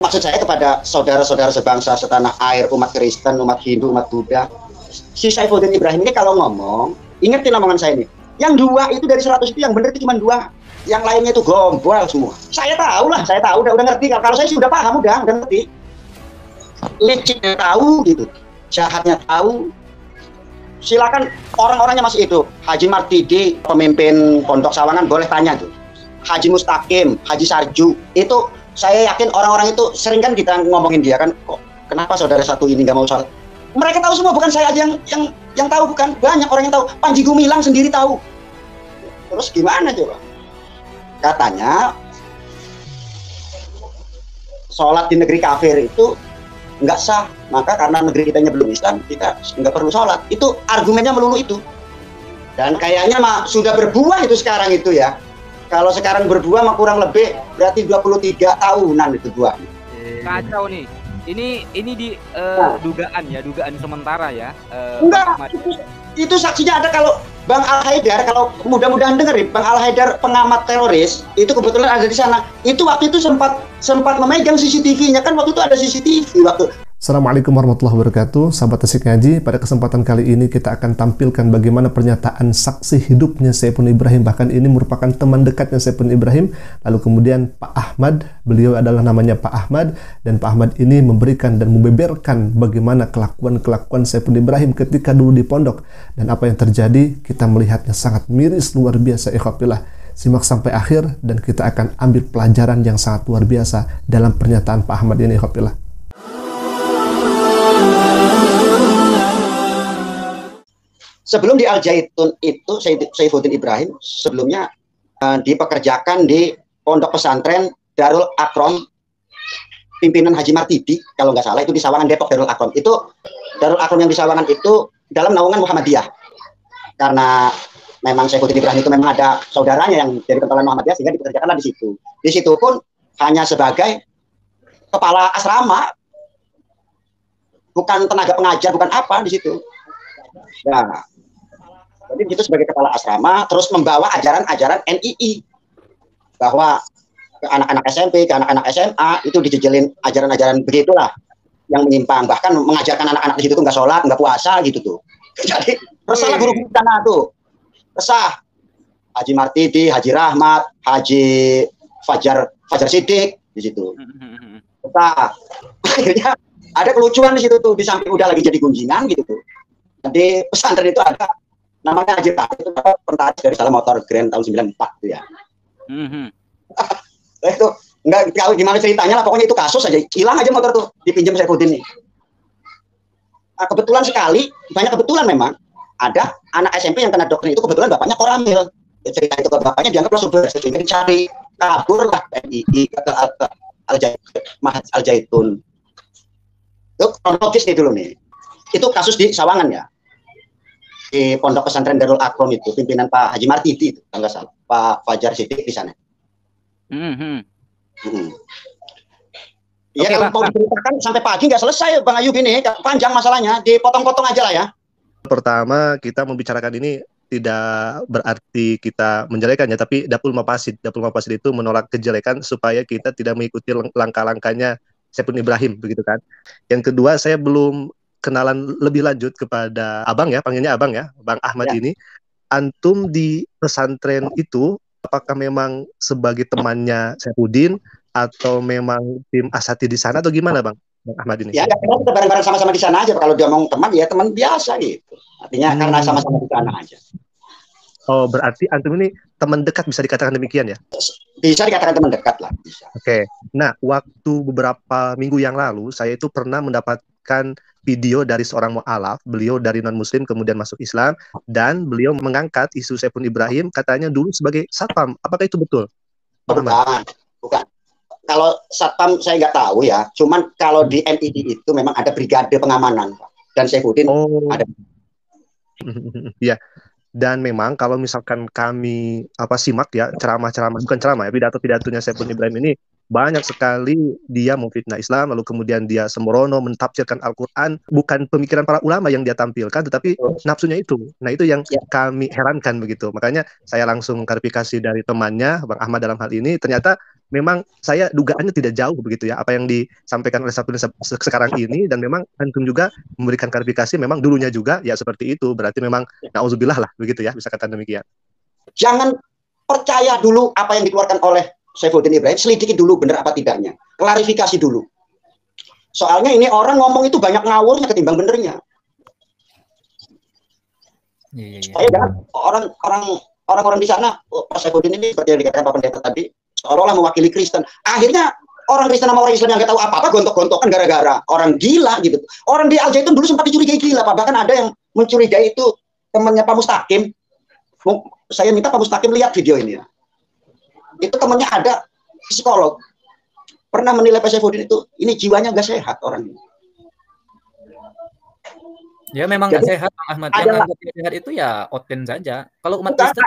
Maksud saya kepada saudara-saudara sebangsa, setanah air, umat Kristen, umat Hindu, umat Buddha. Si Saifuddin Ibrahim ini kalau ngomong, ingetin omongan saya ini. Yang dua itu dari 100 itu yang benar itu cuma dua. Yang lainnya itu gombal semua. Saya tahu lah, saya tahu, udah ngerti. Kalau saya sih udah paham, udah ngerti. Liciknya tahu gitu, jahatnya tahu. Silakan orang-orangnya masih itu. Haji Martidi, pemimpin Pondok Sawangan, boleh tanya tuh. Haji Mustaqim, Haji Sarju, itu saya yakin orang-orang itu sering kan kita ngomongin dia kan, kok kenapa saudara satu ini nggak mau sholat? Mereka tahu semua, bukan saya aja yang tahu, bukan banyak orang yang tahu. Panji Gumilang sendiri tahu. Terus gimana coba? Katanya sholat di negeri kafir itu nggak sah, maka karena negeri kitanya belum Islam, kita nggak perlu sholat. Itu argumennya melulu itu. Dan kayaknya mah sudah berbuah itu sekarang itu ya. Kalau sekarang berbuah mah kurang lebih berarti 23 tahunan itu buah. Kacau nih. Ini di dugaan sementara ya. Enggak, itu saksinya ada. Kalau Bang Al Haidar, kalau mudah-mudahan dengerin, Bang Al Haidar pengamat teroris itu kebetulan ada di sana. Itu waktu itu sempat memegang CCTV-nya kan, waktu itu ada CCTV waktu. Assalamualaikum warahmatullahi wabarakatuh, sahabat Asik Ngaji. Pada kesempatan kali ini kita akan tampilkan bagaimana pernyataan saksi hidupnya Saifuddin Ibrahim. Bahkan ini merupakan teman dekatnya Saifuddin Ibrahim. Lalu kemudian Pak Ahmad, beliau adalah namanya Pak Ahmad. Dan Pak Ahmad ini memberikan dan membeberkan bagaimana kelakuan-kelakuan Saifuddin Ibrahim ketika dulu di pondok. Dan apa yang terjadi, kita melihatnya sangat miris, luar biasa. Ikhwafillah. Simak sampai akhir dan kita akan ambil pelajaran yang sangat luar biasa dalam pernyataan Pak Ahmad ini. Ikhwafillah. Sebelum di Al Zaitun itu Saifuddin Ibrahim sebelumnya dipekerjakan di pondok pesantren Darul Akrom pimpinan Haji Martidi, kalau nggak salah itu di Sawangan Depok. Darul Akrom itu, Darul Akrom yang di Sawangan itu dalam naungan Muhammadiyah, karena memang Saifuddin Ibrahim itu memang ada saudaranya yang dari kentalan Muhammadiyah sehingga dipekerjakanlah di situ. Di situ pun hanya sebagai kepala asrama, bukan tenaga pengajar, bukan apa di situ. Nah, jadi itu sebagai kepala asrama, terus membawa ajaran-ajaran NII, bahwa ke anak-anak SMP, ke anak-anak SMA itu dijejelin ajaran-ajaran begitulah yang menyimpang, bahkan mengajarkan anak-anak di situ tuh nggak sholat, nggak puasa gitu tuh. Jadi resah guru di sana tuh, resah. Haji Martidi, Haji Rahmat, Haji Fajar Siddiq di situ. Resah. Akhirnya ada kelucuan di situ tuh, di samping udah lagi jadi gunjingan gitu tuh. Di pesantren itu ada namanya Haji Tahir, itu dapat pentaris dari salah motor Grand tahun 94 itu ya. Itu enggak tahu gimana ceritanya lah, pokoknya itu kasus aja, hilang aja motor tuh, dipinjam Saifuddin nih. Nah, kebetulan sekali, banyak kebetulan memang ada anak SMP yang kena doktrin itu, kebetulan bapaknya koramil. Cerita itu ke bapaknya dianggap sumber, sehingga dicari, kabur lah NII ke Al Zaitun. Itu kronologis nih dulu nih. Itu kasus di Sawangan ya, di pondok pesantren Darul Akrom itu, pimpinan Pak Haji Martidi itu, kalau nggak salah, Pak Fajar Siddiq di sana. Iya, kalau mau diceritakan sampai pagi nggak selesai, Bang Ayub, ini panjang masalahnya, dipotong-potong aja lah ya. Pertama, kita membicarakan ini tidak berarti kita menjelekannya, tapi Dapul Mafasid itu menolak kejelekan supaya kita tidak mengikuti langkah-langkahnya Saifuddin Ibrahim, begitu kan. Yang kedua, saya belum kenalan lebih lanjut kepada Abang ya, panggilnya Abang ya, Bang Ahmad ya. Ini antum di pesantren itu apakah memang sebagai temannya Saifuddin atau memang tim asati di sana atau gimana Bang Ahmad ini? Ya, kita bareng-bareng sama-sama di sana aja. Kalau dia ngomong teman, ya teman biasa gitu. Artinya karena sama-sama di sana aja. Oh, berarti antum ini teman dekat, bisa dikatakan demikian ya? Bisa dikatakan teman dekat lah. Oke. Nah, waktu beberapa minggu yang lalu, saya itu pernah mendapatkan video dari seorang mu'alaf, beliau dari non-muslim kemudian masuk Islam, dan beliau mengangkat isu Saifuddin Ibrahim katanya dulu sebagai satpam. Apakah itu betul? Bukan. Kalau satpam saya nggak tahu ya, cuman kalau di NII itu memang ada brigade pengamanan, dan Saifuddin ada. Ya. Dan memang kalau misalkan kami simak ya ceramah-ceramah, bukan ceramah ya, pidato-pidatonya Saifuddin Ibrahim ini banyak sekali dia memfitnah Islam, lalu kemudian dia sembrono mentafsirkan Al-Quran, bukan pemikiran para ulama yang dia tampilkan, tetapi nafsunya itu. Nah, itu yang kami herankan begitu. Makanya saya langsung klarifikasi dari temannya, Bang Ahmad dalam hal ini, ternyata memang saya dugaannya tidak jauh begitu ya apa yang disampaikan oleh Sapudin sekarang ini, dan memang antum juga memberikan klarifikasi memang dulunya juga ya seperti itu, berarti memang nauzubillah lah begitu ya, bisa kata demikian. Jangan percaya dulu apa yang dikeluarkan oleh Saifuddin Ibrahim, selidiki dulu benar apa tidaknya, klarifikasi dulu. Soalnya ini orang ngomong itu banyak ngawurnya ketimbang benernya. Saya jangan orang-orang di sana, Pak Saifuddin ini seperti yang dikatakan Pak Pendeta tadi, seolah-olah mewakili Kristen. Akhirnya orang Kristen sama orang Islam yang nggak tahu apa-apa gontok-gontokan gara-gara orang gila gitu. Orang di Al Zaitun dulu sempat dicurigai gila, Pak. Bahkan ada yang mencurigai itu temannya Pak Mustaqim. Saya minta Pak Mustaqim lihat video ini. Itu temannya ada psikolog. Pernah menilai Pak Saifuddin itu, ini jiwanya nggak sehat orang ini. Ya memang nggak sehat, Bang Ahmad. Yang anggap dia sehat itu ya Oten saja. Kalau umat Kristen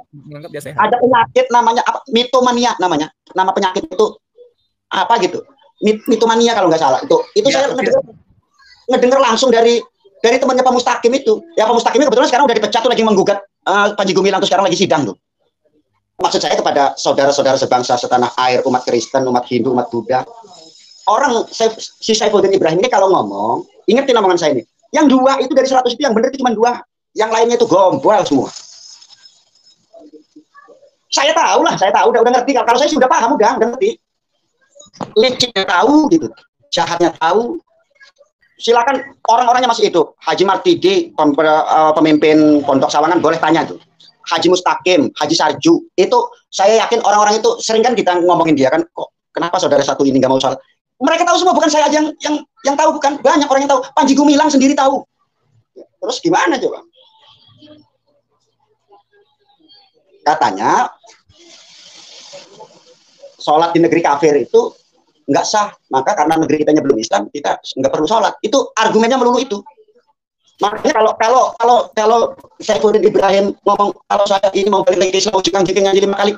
menganggap dia sehat. Ada penyakit namanya apa? Mitomania namanya. Nama penyakit itu apa gitu? Mitomania kalau nggak salah. Itu ya, saya ngedenger langsung dari temannya Pak Mustaqim itu. Ya Pak Mustaqim kebetulan sekarang udah dipecat tuh, lagi menggugat Panji Gumilang tuh, sekarang lagi sidang tuh. Maksud saya kepada saudara-saudara sebangsa setanah air, umat Kristen, umat Hindu, umat Buddha. Si Saifuddin Ibrahim ini kalau ngomong, ingetin omongan saya ini. Yang 2 itu dari 100 itu yang benar itu cuma 2. Yang lainnya itu gombal semua. Saya tahu, udah ngerti. Kalau saya sudah paham, udah ngerti. Liciknya tahu gitu, jahatnya tahu. Silakan orang-orangnya masih itu. Haji Martidi, pemimpin Pondok Sawangan, boleh tanya tuh. Haji Mustaqim, Haji Sarju, itu saya yakin orang-orang itu sering kan kita ngomongin dia kan, kok kenapa saudara satu ini nggak mau sholat? Mereka tahu semua, bukan saya aja yang tahu, bukan banyak orang yang tahu. Panji Gumilang sendiri tahu. Terus gimana coba? Katanya sholat di negeri kafir itu nggak sah, maka karena negeri kitanya belum Islam, kita nggak perlu sholat. Itu argumennya melulu itu. Makanya kalau Saifuddin Ibrahim ngomong kalau saya ini mau balik lagi ke Islam, ujikan ngaji 5 kali,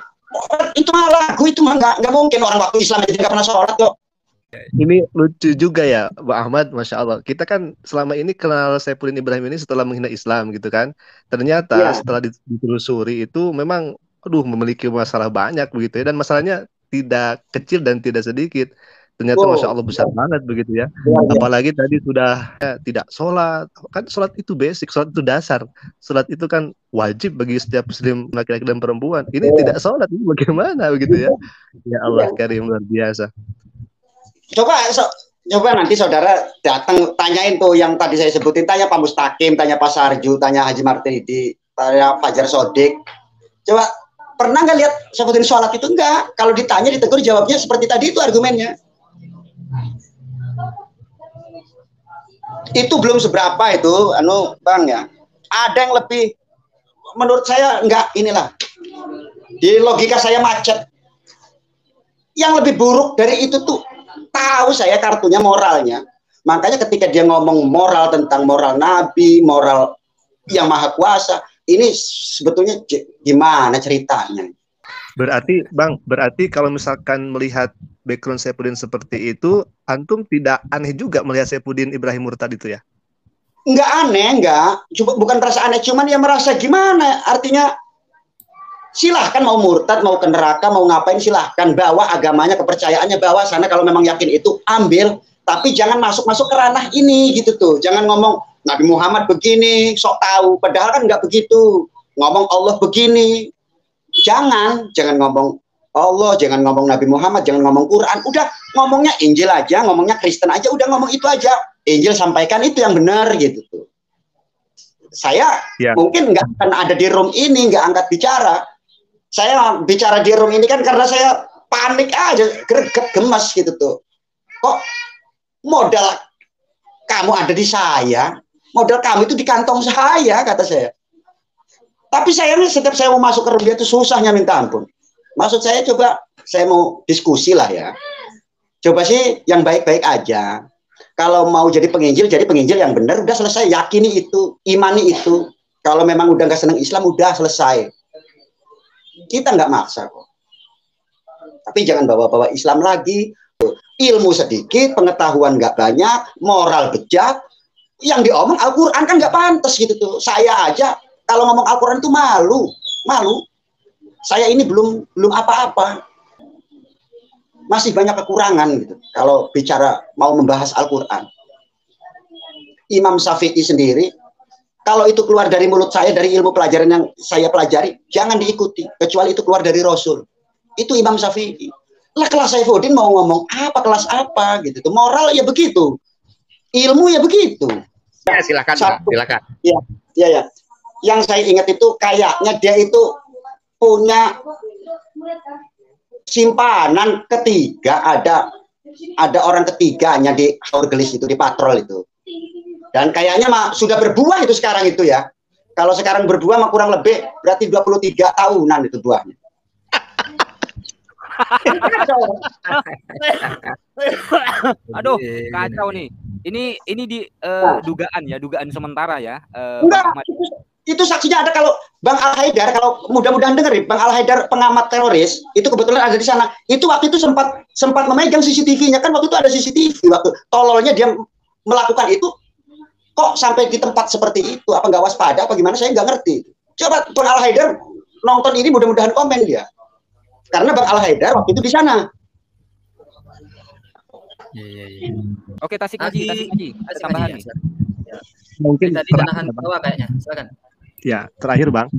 itu mah lagu, itu mah nggak mungkin. Orang waktu Islam aja nggak pernah sholat kok. Ini lucu juga ya, Mbak Ahmad, Masya Allah. Kita kan selama ini kenal Saifuddin Ibrahim ini setelah menghina Islam gitu kan. Ternyata setelah ditelusuri itu memang, memiliki masalah banyak begitu ya. Dan masalahnya tidak kecil dan tidak sedikit. Ternyata Masya Allah besar banget begitu ya. Apalagi tadi sudah tidak sholat. Kan sholat itu basic, sholat itu dasar. Sholat itu kan wajib bagi setiap muslim, laki-laki dan perempuan. Ini tidak sholat, ini bagaimana begitu ya. Ya Allah Karim, luar biasa. Coba nanti saudara datang tanyain tuh yang tadi saya sebutin, tanya Pak Mustaqim, tanya Pak Sarju, tanya Haji Martidi, tanya Fajar Sodik. Coba pernah nggak lihat Saifuddin sholat itu? Enggak. Kalau ditanya ditegur jawabnya seperti tadi itu argumennya. Itu belum seberapa itu, Bang ya. Ada yang lebih, menurut saya enggak, inilah. Di logika saya macet. Yang lebih buruk dari itu tuh, tahu saya kartunya moralnya. Makanya ketika dia ngomong moral tentang moral Nabi, moral yang maha kuasa, ini sebetulnya gimana ceritanya? Berarti Bang, kalau misalkan melihat background Saifuddin seperti itu, antum tidak aneh juga melihat Saifuddin Ibrahim murtad itu ya? Enggak aneh, enggak. Bukan merasa aneh, cuman ya merasa gimana? Artinya silahkan mau murtad, mau ke neraka, mau ngapain silahkan, bawa agamanya, kepercayaannya, bawa sana. Kalau memang yakin itu ambil, tapi jangan masuk ke ranah ini gitu tuh. Jangan ngomong Nabi Muhammad begini, sok tahu, padahal kan nggak begitu. Ngomong Allah begini, jangan ngomong Allah, jangan ngomong Nabi Muhammad, jangan ngomong Quran. Udah ngomongnya Injil aja, ngomongnya Kristen aja, udah ngomong itu aja. Injil sampaikan itu yang benar gitu tuh. Saya mungkin nggak akan ada di room ini, nggak angkat bicara. Saya bicara di room ini kan karena saya panik aja, greget, gemes gitu tuh. Kok modal kamu ada di saya, modal kamu itu di kantong saya, kata saya. Tapi saya ini setiap saya mau masuk ke room dia itu susahnya minta ampun. Maksud saya coba, saya mau diskusi lah ya. Coba sih yang baik-baik aja. Kalau mau jadi penginjil yang benar, udah selesai. Yakini itu, imani itu. Kalau memang udah nggak seneng Islam, udah selesai. Kita nggak maksa kok. Tapi jangan bawa-bawa Islam lagi. Ilmu sedikit, pengetahuan nggak banyak, moral bejat. Yang diomong Al-Quran kan nggak pantas gitu tuh. Saya aja kalau ngomong Al-Quran itu malu. Saya ini belum apa-apa. masih banyak kekurangan gitu. Kalau bicara mau membahas Al-Quran, Imam Syafi'i sendiri, kalau itu keluar dari mulut saya, dari ilmu pelajaran yang saya pelajari, jangan diikuti, kecuali itu keluar dari Rasul. Itu Imam Syafi'i. Lah kelas Saifuddin mau ngomong apa, kelas apa gitu. Moral ya begitu, ilmu ya begitu. Ya, silakan, silakan. Ya. Yang saya ingat itu kayaknya dia itu punya simpanan ketiga, ada orang ketiganya di Haurgelis itu, di patrol itu. Dan kayaknya sudah berbuah itu sekarang itu ya. Kalau sekarang berbuah mah kurang lebih berarti 23 tahunan itu buahnya. Aduh, kacau nih. Ini di dugaan sementara ya. Enggak, itu saksinya ada. Kalau Bang Al-Haidar, kalau mudah-mudahan dengerin, Bang Al-Haidar pengamat teroris itu kebetulan ada di sana. Itu waktu itu sempat memegang CCTV-nya, kan waktu itu ada CCTV waktu tololnya dia melakukan itu. Kok sampai di tempat seperti itu? Apa nggak waspada? Apa gimana? Saya nggak ngerti. Coba Bang Al-Haidar nonton ini, mudah-mudahan komen dia. Karena Bang Al-Haidar waktu itu di sana. Iya. Oke, Tasik Haji. Ada tambahan nih. Mungkin tadi menahan bawah kayaknya. Silakan. Ya, terakhir Bang.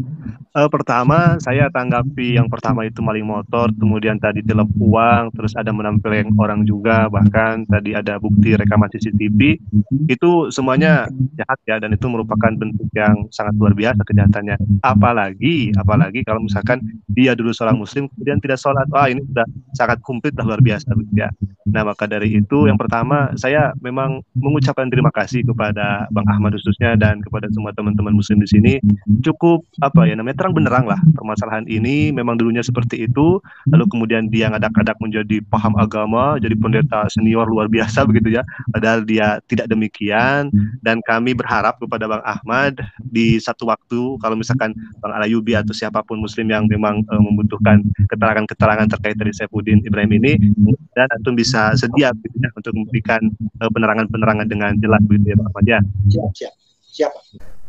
Pertama, saya tanggapi yang pertama itu maling motor, kemudian tadi tilep uang, terus ada menampilkan orang juga, bahkan tadi ada bukti rekaman CCTV. Itu semuanya jahat ya, dan itu merupakan bentuk yang sangat luar biasa kejahatannya. Apalagi kalau misalkan dia dulu seorang muslim, kemudian tidak sholat. Wah, ini sudah sangat komplit dan luar biasa ya. Nah, maka dari itu yang pertama, saya memang mengucapkan terima kasih kepada Bang Ahmad khususnya dan kepada semua teman-teman muslim di sini. Cukup terang benderang lah permasalahan ini. Memang dulunya seperti itu, lalu kemudian dia ngadak-ngadak menjadi paham agama, jadi pendeta senior luar biasa begitu ya, padahal dia tidak demikian. Dan kami berharap kepada Bang Ahmad di satu waktu, kalau misalkan Bang Al-Ayyubi atau siapapun muslim yang memang membutuhkan keterangan-keterangan terkait dari Saifuddin Ibrahim ini, dan antum bisa sedia gitu ya, untuk memberikan penerangan-penerangan dengan jelas begitu ya Bang Ahmad ya. Siap.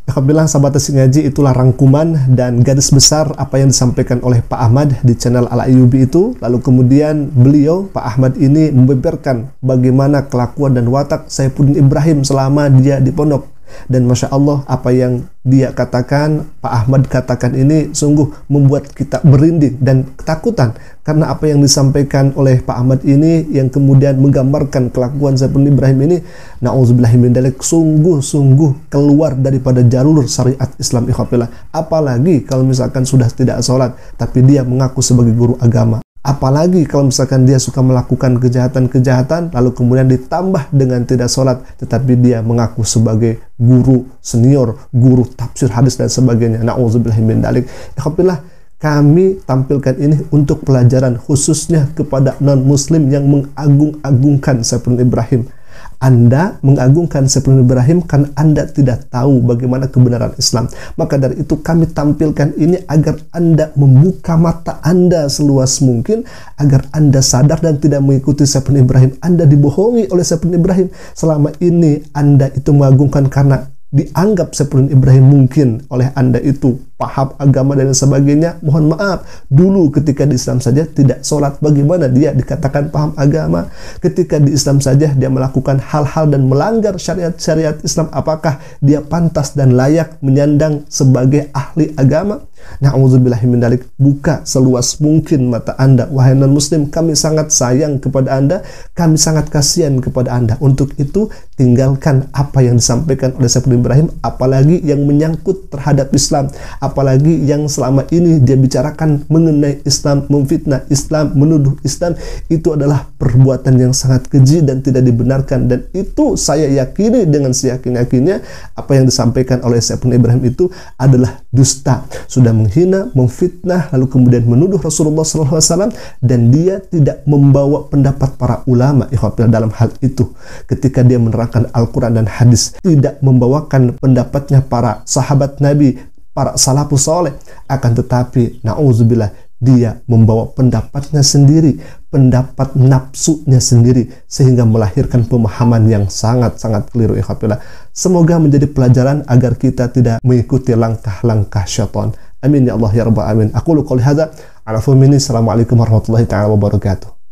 Alhamdulillah sahabat Tasik Ngaji, itulah rangkuman dan garis besar apa yang disampaikan oleh Pak Ahmad di channel Al-Ayyubi itu. Lalu kemudian beliau, Pak Ahmad ini membeberkan bagaimana kelakuan dan watak Saifuddin Ibrahim selama dia di pondok. Dan Masya Allah, apa yang dia katakan, Pak Ahmad katakan ini sungguh membuat kita berinding dan ketakutan. Karena apa yang disampaikan oleh Pak Ahmad ini yang kemudian menggambarkan kelakuan Saifuddin Ibrahim ini, na'udzubillahi min dzalik, sungguh keluar daripada jalur syariat Islam. Apalagi kalau misalkan sudah tidak sholat, tapi dia mengaku sebagai guru agama. Apalagi kalau misalkan dia suka melakukan kejahatan-kejahatan, lalu kemudian ditambah dengan tidak sholat, tetapi dia mengaku sebagai guru senior, guru tafsir hadis dan sebagainya. Na'udzubillahi min dzalik. Kami tampilkan ini untuk pelajaran khususnya kepada non-muslim yang mengagung-agungkan Saifuddin Ibrahim. Anda mengagungkan Saifuddin Ibrahim karena Anda tidak tahu bagaimana kebenaran Islam. Maka dari itu kami tampilkan ini agar Anda membuka mata Anda seluas mungkin, agar Anda sadar dan tidak mengikuti Saifuddin Ibrahim. Anda dibohongi oleh Saifuddin Ibrahim. Selama ini Anda itu mengagungkan karena dianggap Saifuddin Ibrahim mungkin oleh Anda itu paham agama dan sebagainya. Mohon maaf, dulu ketika di Islam saja tidak sholat, bagaimana dia dikatakan paham agama? Ketika di Islam saja dia melakukan hal-hal dan melanggar syariat-syariat Islam, apakah dia pantas dan layak menyandang sebagai ahli agama? Na'udzubillahi min dzalik. Buka seluas mungkin mata Anda, wahai non-muslim. Kami sangat sayang kepada Anda, kami sangat kasihan kepada Anda. Untuk itu tinggalkan apa yang disampaikan oleh Saifuddin Ibrahim, apalagi yang menyangkut terhadap Islam, apalagi yang selama ini dia bicarakan mengenai Islam, memfitnah Islam, menuduh Islam. Itu adalah perbuatan yang sangat keji dan tidak dibenarkan. Dan itu saya yakini dengan seyakin-yakinnya apa yang disampaikan oleh Saifuddin Ibrahim itu adalah dusta, sudah menghina, memfitnah, lalu kemudian menuduh Rasulullah SAW, dan dia tidak membawa pendapat para ulama dalam hal itu. Ketika dia menerangkan Al-Quran dan hadis, tidak membawakan pendapatnya para sahabat Nabi, para salafus soleh, akan tetapi na'udzubillah, dia membawa pendapatnya sendiri, pendapat nafsunya sendiri, sehingga melahirkan pemahaman yang sangat-sangat keliru. Semoga menjadi pelajaran agar kita tidak mengikuti langkah-langkah syaitan. Amin ya Allah ya rabbal alamin. Aku qouli hadza, Assalamualaikum warahmatullahi taala wabarakatuh.